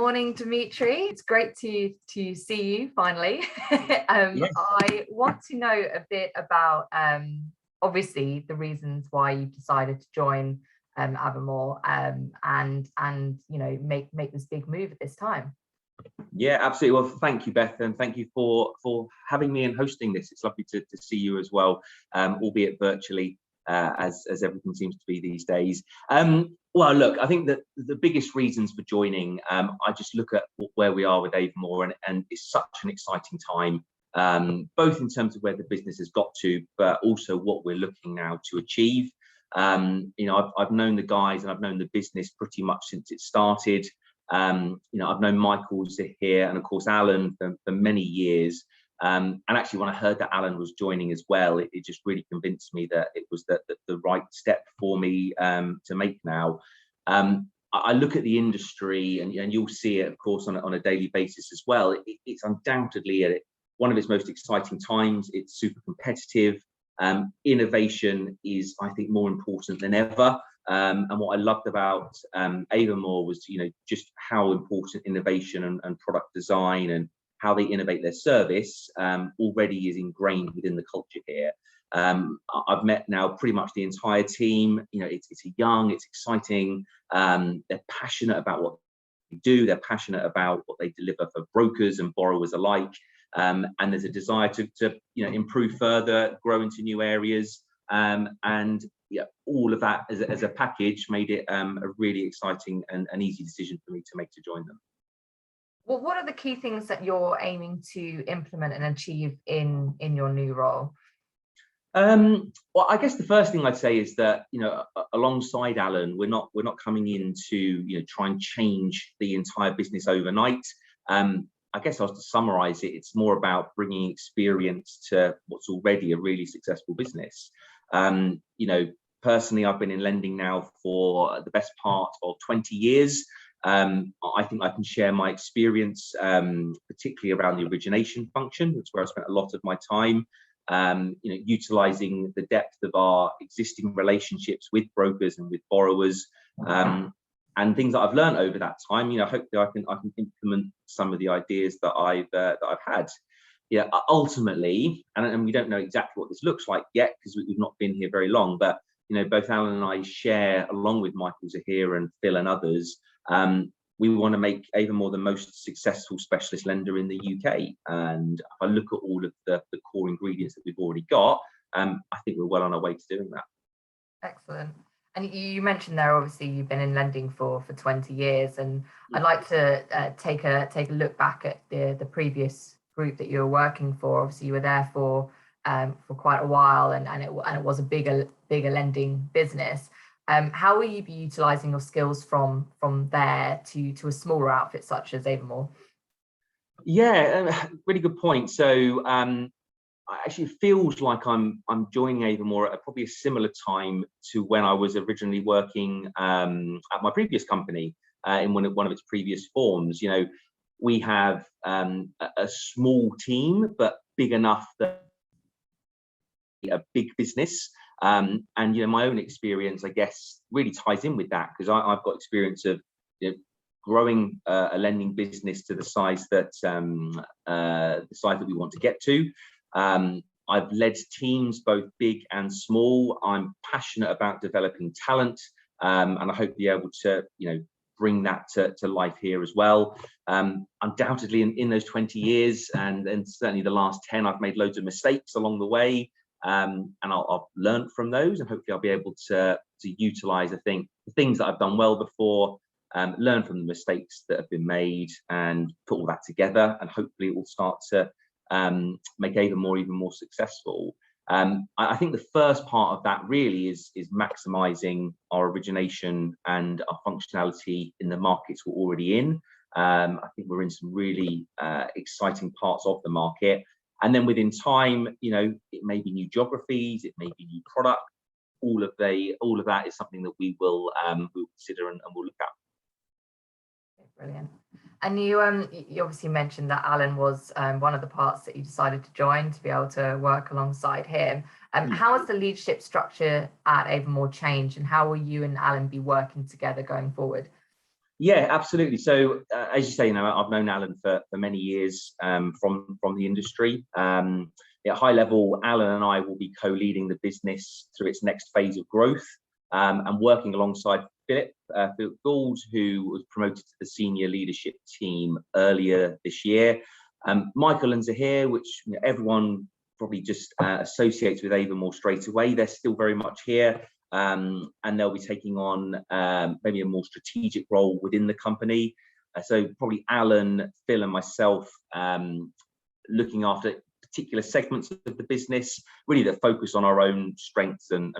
Morning, Dmitri. It's great to see you finally. Yes. I want to know a bit about obviously the reasons why you decided to join Avamore and make this big move at this time. Yeah, absolutely. Well, thank you, Beth, and thank you for having me and hosting this. It's lovely to see you as well, albeit virtually, as everything seems to be these days. Well, look, I think that the biggest reasons for joining, I just look at where we are with Avamore, and it's such an exciting time, both in terms of where the business has got to, but also what we're looking now to achieve. I've known the guys and I've known the business pretty much since it started. I've known Michael Zuhair and of course Alan for many years. And actually, when I heard that Alan was joining as well, it just really convinced me that it was the right step for me to make now. I look at the industry, and you'll see it, of course, on a daily basis as well. It's undoubtedly at one of its most exciting times. It's super competitive. Innovation is, I think, more important than ever. And what I loved about Avamore was, just how important innovation and product design and how they innovate their service already is ingrained within the culture here. I've met now pretty much the entire team. It's young, it's exciting. They're passionate about what they do. They're passionate about what they deliver for brokers and borrowers alike. And there's a desire to improve further, grow into new areas. And yeah, all of that as a package made it a really exciting and an easy decision for me to make to join them. Well, what are the key things that you're aiming to implement and achieve in your new role? Well, I guess the first thing I'd say is that alongside Alan, we're not coming in to try and change the entire business overnight. I guess I was to summarize it, it's more about bringing experience to what's already a really successful business. Personally, I've been in lending now for the best part of 20 years. I think I can share my experience, particularly around the origination function. That's where I spent a lot of my time, utilizing the depth of our existing relationships with brokers and with borrowers, and things that I've learned over that time. Hopefully I can implement some of the ideas that I've had. Yeah, ultimately, and we don't know exactly what this looks like yet because we've not been here very long, but both Alan and I share, along with Michael Zuhair and Phil and others, we want to make Avamore the most successful specialist lender in the UK. And if I look at all of the core ingredients that we've already got, I think we're well on our way to doing that. Excellent. And you mentioned there, obviously, you've been in lending for 20 years, and I'd like to take a look back at the previous group that you were working for. Obviously, you were there for quite a while, and it was a bigger lending business. How will you be utilizing your skills from there to a smaller outfit such as Avamore? Yeah, really good point. So actually it feels like I'm joining Avamore at probably a similar time to when I was originally working at my previous company in one of its previous forms. We have a small team, but big enough that a big business. And my own experience, I guess, really ties in with that, because I've got experience of growing a lending business to the size that we want to get to. I've led teams both big and small. I'm passionate about developing talent, and I hope to be able to bring that to life here as well. Undoubtedly, in those 20 years and certainly the last 10, I've made loads of mistakes along the way. And I'll learn from those, and hopefully I'll be able to utilize, I think, the things that I've done well before, learn from the mistakes that have been made, and put all that together, and hopefully it will start to make Avamore even more successful. I think the first part of that really is maximizing our origination and our functionality in the markets we're already in. I think we're in some really exciting parts of the market. And then within time, it may be new geographies, it may be new product. All of that is something that we will consider and we'll look at. Brilliant. And you obviously mentioned that Alan was one of the parts that you decided to join to be able to work alongside him. How has the leadership structure at Avamore changed, and how will you and Alan be working together going forward? Yeah, absolutely. So as you say, I've known Alan for many years from the industry. At high level, Alan and I will be co-leading the business through its next phase of growth, and working alongside Philip Gould, who was promoted to the senior leadership team earlier this year. Michael and Zuhair, which everyone probably just associates with Avamore straight away, they're still very much here. And they'll be taking on maybe a more strategic role within the company. So probably Alan, Phil and myself looking after particular segments of the business, really that focus on our own strengths and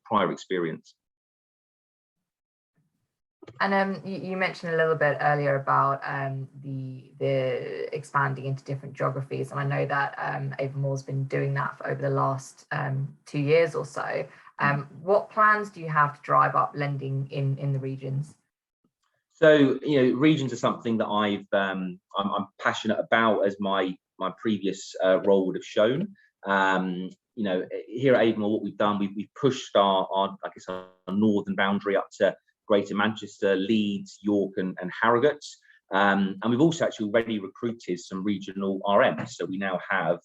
prior experience. And you mentioned a little bit earlier about the expanding into different geographies, and I know that Avamore's been doing that for over the last 2 years or so. What plans do you have to drive up lending in the regions? So regions are something that I'm passionate about, as my previous role would have shown. Here at Avamore, what we've done, we've pushed our northern boundary up to Greater Manchester, Leeds, York and Harrogate. And we've also actually already recruited some regional RMs. So we now have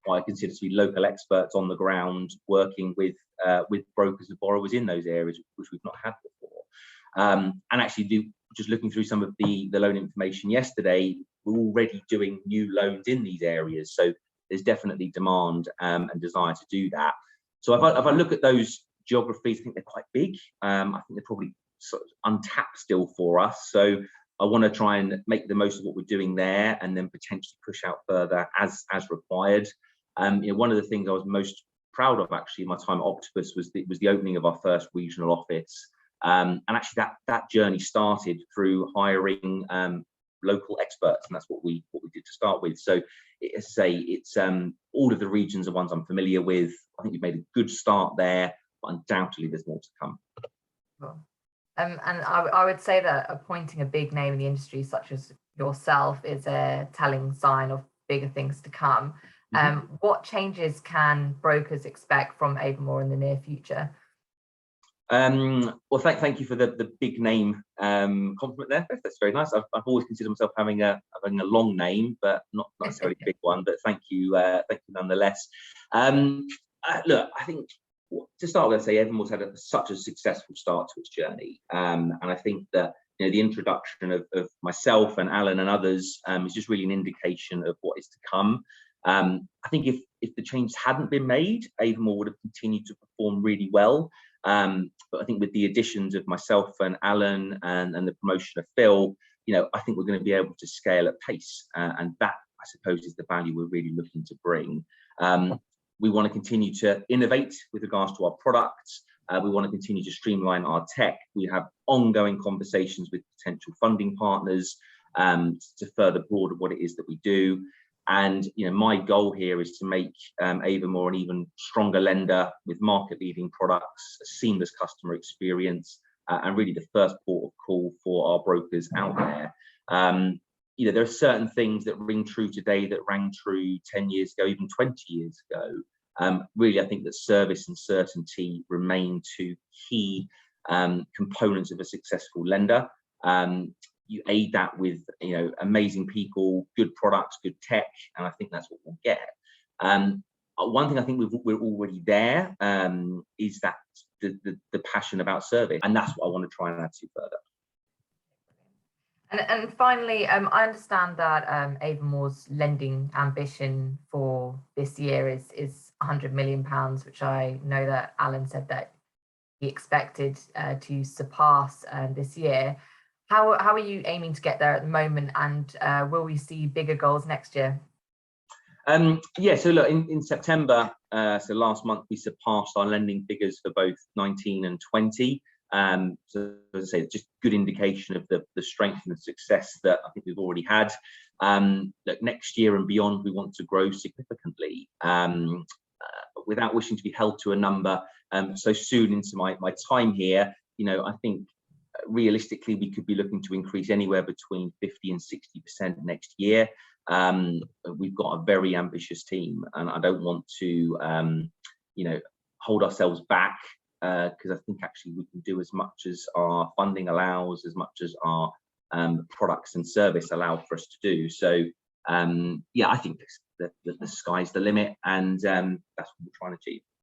what I consider to be local experts on the ground working with brokers and borrowers in those areas, which we've not had before. And actually, just looking through some of the loan information yesterday, we're already doing new loans in these areas. So there's definitely demand and desire to do that. So if I look at those geographies, I think they're quite big. I think they're probably sort of untapped still for us. So I want to try and make the most of what we're doing there, and then potentially push out further as required. One of the things I was most proud of actually in my time at Octopus was the opening of our first regional office. And actually that journey started through hiring local experts, and that's what we did to start with. So as I say, it's all of the regions are ones I'm familiar with. I think we've made a good start there, but undoubtedly there's more to come. Cool. And I would say that appointing a big name in the industry such as yourself is a telling sign of bigger things to come. What changes can brokers expect from Avamore in the near future? Well, thank you for the big name compliment there. That's very nice. I've always considered myself having a long name, but not necessarily a big one. But thank you nonetheless. Look, I think to start with, I'd say Avamore's had such a successful start to its journey, and I think that the introduction of myself and Alan and others is just really an indication of what is to come. I think if the changes hadn't been made, Avamore would have continued to perform really well. But I think with the additions of myself and Alan and the promotion of Phil, I think we're going to be able to scale at pace, and that, I suppose, is the value we're really looking to bring. We want to continue to innovate with regards to our products. We want to continue to streamline our tech. We have ongoing conversations with potential funding partners to further broaden what it is that we do. And my goal here is to make Avamore an even stronger lender with market-leading products, a seamless customer experience, and really the first port of call for our brokers out there. There are certain things that ring true today that rang true 10 years ago, even 20 years ago. Really, I think that service and certainty remain two key components of a successful lender. You aid that with amazing people, good products, good tech, and I think that's what we'll get. One thing I think we're already there is that the passion about service, and that's what I want to try and add to further. And finally, I understand that Avamore's lending ambition for this year is £100 million, which I know that Alan said that he expected to surpass this year. How are you aiming to get there at the moment, and will we see bigger goals next year? Yeah, so look, in September, so last month, we surpassed our lending figures for both 19 and 20. So as I say, just good indication of the strength and the success that I think we've already had. Look, next year and beyond, we want to grow significantly. Without wishing to be held to a number so soon into my time here, I think realistically we could be looking to increase anywhere between 50 and 60% next year. We've got a very ambitious team, and I don't want to hold ourselves back. because I think actually we can do as much as our funding allows, as much as our products and service allow for us to do. So yeah, I think the sky's the limit, and that's what we're trying to achieve.